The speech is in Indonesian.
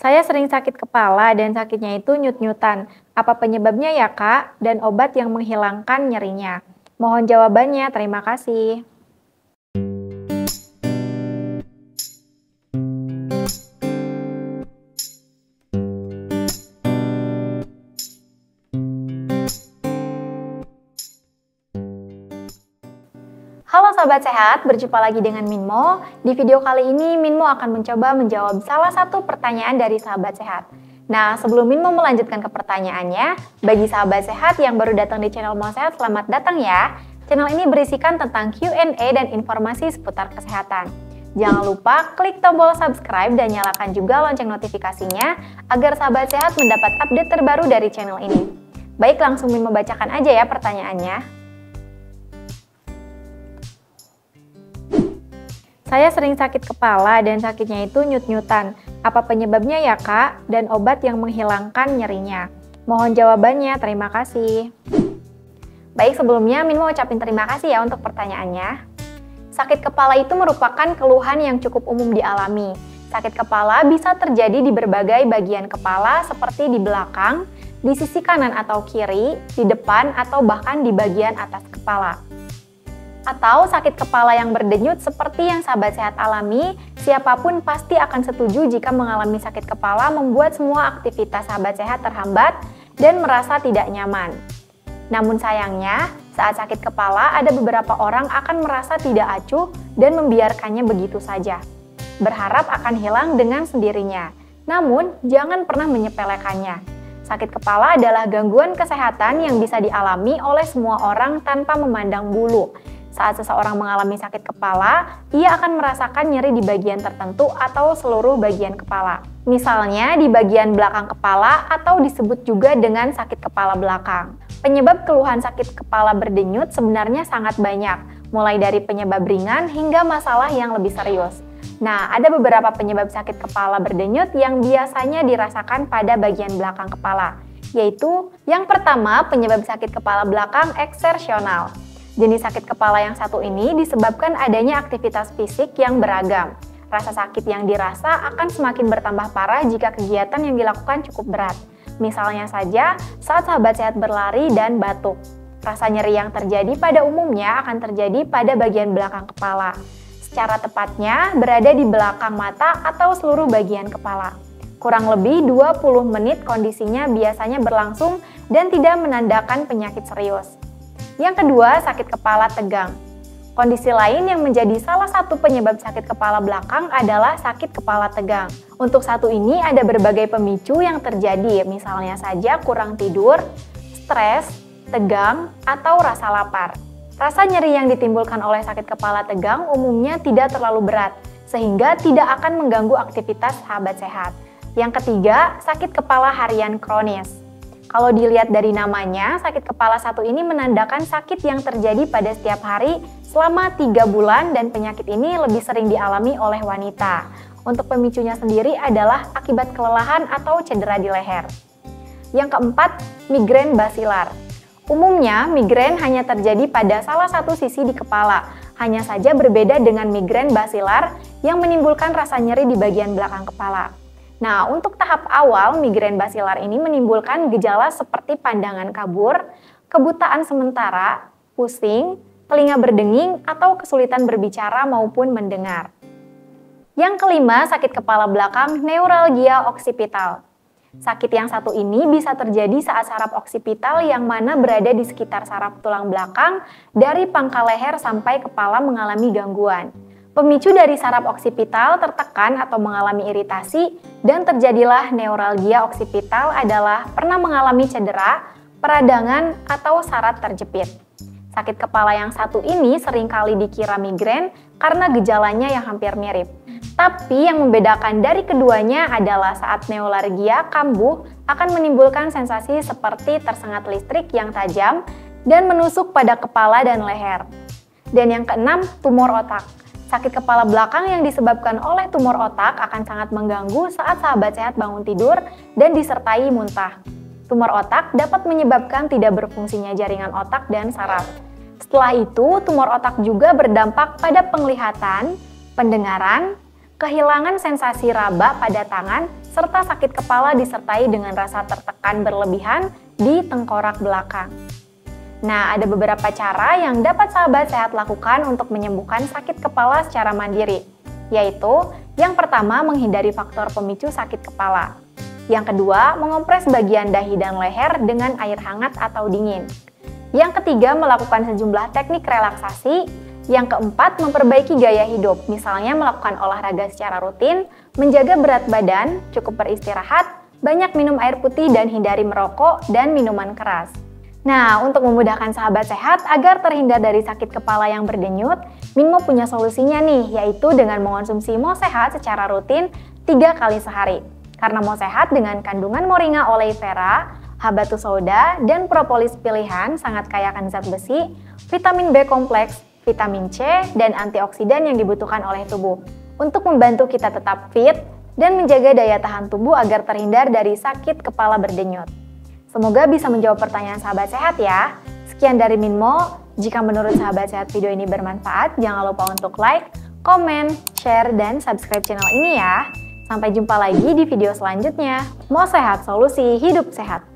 Saya sering sakit kepala dan sakitnya itu nyut-nyutan. Apa penyebabnya ya, Kak? Dan obat yang menghilangkan nyerinya. Mohon jawabannya, terima kasih. Halo Sobat Sehat, berjumpa lagi dengan Minmo. Di video kali ini, Minmo akan mencoba menjawab salah satu pertanyaan dari Sahabat Sehat. Nah, sebelum Minmo melanjutkan ke pertanyaannya, bagi Sahabat Sehat yang baru datang di channel Mo Sehat, selamat datang ya. Channel ini berisikan tentang Q&A dan informasi seputar kesehatan. Jangan lupa klik tombol subscribe dan nyalakan juga lonceng notifikasinya agar Sahabat Sehat mendapat update terbaru dari channel ini. Baik, langsung Minmo bacakan aja ya pertanyaannya. Saya sering sakit kepala dan sakitnya itu nyut-nyutan. Apa penyebabnya ya, Kak? Dan obat yang menghilangkan nyerinya. Mohon jawabannya, terima kasih. Baik, sebelumnya Min mau ucapin terima kasih ya untuk pertanyaannya. Sakit kepala itu merupakan keluhan yang cukup umum dialami. Sakit kepala bisa terjadi di berbagai bagian kepala seperti di belakang, di sisi kanan atau kiri, di depan, atau bahkan di bagian atas kepala. Atau sakit kepala yang berdenyut seperti yang Sahabat Sehat alami, siapapun pasti akan setuju jika mengalami sakit kepala membuat semua aktivitas Sahabat Sehat terhambat dan merasa tidak nyaman. Namun sayangnya, saat sakit kepala ada beberapa orang akan merasa tidak acuh dan membiarkannya begitu saja. Berharap akan hilang dengan sendirinya. Namun, jangan pernah menyepelekannya. Sakit kepala adalah gangguan kesehatan yang bisa dialami oleh semua orang tanpa memandang bulu. Saat seseorang mengalami sakit kepala, ia akan merasakan nyeri di bagian tertentu atau seluruh bagian kepala. Misalnya di bagian belakang kepala atau disebut juga dengan sakit kepala belakang. Penyebab keluhan sakit kepala berdenyut sebenarnya sangat banyak, mulai dari penyebab ringan hingga masalah yang lebih serius. Nah, ada beberapa penyebab sakit kepala berdenyut yang biasanya dirasakan pada bagian belakang kepala, yaitu yang pertama penyebab sakit kepala belakang eksersional. Jenis sakit kepala yang satu ini disebabkan adanya aktivitas fisik yang beragam. Rasa sakit yang dirasa akan semakin bertambah parah jika kegiatan yang dilakukan cukup berat. Misalnya saja saat Sahabat Sehat berlari dan batuk. Rasa nyeri yang terjadi pada umumnya akan terjadi pada bagian belakang kepala. Secara tepatnya berada di belakang mata atau seluruh bagian kepala. Kurang lebih 20 menit kondisinya biasanya berlangsung dan tidak menandakan penyakit serius. Yang kedua, sakit kepala tegang. Kondisi lain yang menjadi salah satu penyebab sakit kepala belakang adalah sakit kepala tegang. Untuk satu ini ada berbagai pemicu yang terjadi, misalnya saja kurang tidur, stres, tegang, atau rasa lapar. Rasa nyeri yang ditimbulkan oleh sakit kepala tegang umumnya tidak terlalu berat, sehingga tidak akan mengganggu aktivitas Sahabat Sehat. Yang ketiga, sakit kepala harian kronis. Kalau dilihat dari namanya, sakit kepala satu ini menandakan sakit yang terjadi pada setiap hari selama 3 bulan dan penyakit ini lebih sering dialami oleh wanita. Untuk pemicunya sendiri adalah akibat kelelahan atau cedera di leher. Yang keempat, migrain basilar. Umumnya, migrain hanya terjadi pada salah satu sisi di kepala, hanya saja berbeda dengan migrain basilar yang menimbulkan rasa nyeri di bagian belakang kepala. Nah, untuk tahap awal, migrain basilar ini menimbulkan gejala seperti pandangan kabur, kebutaan sementara, pusing, telinga berdenging, atau kesulitan berbicara maupun mendengar. Yang kelima, sakit kepala belakang neuralgia oksipital. Sakit yang satu ini bisa terjadi saat saraf oksipital yang mana berada di sekitar saraf tulang belakang dari pangkal leher sampai kepala mengalami gangguan. Pemicu dari saraf oksipital tertekan atau mengalami iritasi dan terjadilah neuralgia oksipital adalah pernah mengalami cedera, peradangan, atau saraf terjepit. Sakit kepala yang satu ini seringkali dikira migrain karena gejalanya yang hampir mirip. Tapi yang membedakan dari keduanya adalah saat neuralgia kambuh akan menimbulkan sensasi seperti tersengat listrik yang tajam dan menusuk pada kepala dan leher. Dan yang keenam, tumor otak. Sakit kepala belakang yang disebabkan oleh tumor otak akan sangat mengganggu saat Sahabat Sehat bangun tidur dan disertai muntah. Tumor otak dapat menyebabkan tidak berfungsinya jaringan otak dan saraf. Setelah itu, tumor otak juga berdampak pada penglihatan, pendengaran, kehilangan sensasi raba pada tangan, serta sakit kepala disertai dengan rasa tertekan berlebihan di tengkorak belakang. Nah, ada beberapa cara yang dapat sahabat sehat lakukan untuk menyembuhkan sakit kepala secara mandiri, yaitu yang pertama, menghindari faktor pemicu sakit kepala. Yang kedua, mengompres bagian dahi dan leher dengan air hangat atau dingin. Yang ketiga, melakukan sejumlah teknik relaksasi. Yang keempat, memperbaiki gaya hidup, misalnya melakukan olahraga secara rutin, menjaga berat badan, cukup beristirahat, banyak minum air putih dan hindari merokok dan minuman keras. Nah, untuk memudahkan sahabat sehat agar terhindar dari sakit kepala yang berdenyut, Minmo punya solusinya nih, yaitu dengan mengonsumsi Mo Sehat secara rutin 3 kali sehari. Karena Mo Sehat dengan kandungan Moringa oleifera, habatus sauda, dan propolis pilihan sangat kaya akan zat besi, vitamin B kompleks, vitamin C, dan antioksidan yang dibutuhkan oleh tubuh untuk membantu kita tetap fit dan menjaga daya tahan tubuh agar terhindar dari sakit kepala berdenyut. Semoga bisa menjawab pertanyaan sahabat sehat ya. Sekian dari Minmo. Jika menurut sahabat sehat video ini bermanfaat, jangan lupa untuk like, komen, share, dan subscribe channel ini ya. Sampai jumpa lagi di video selanjutnya. Mo Sehat, solusi hidup sehat.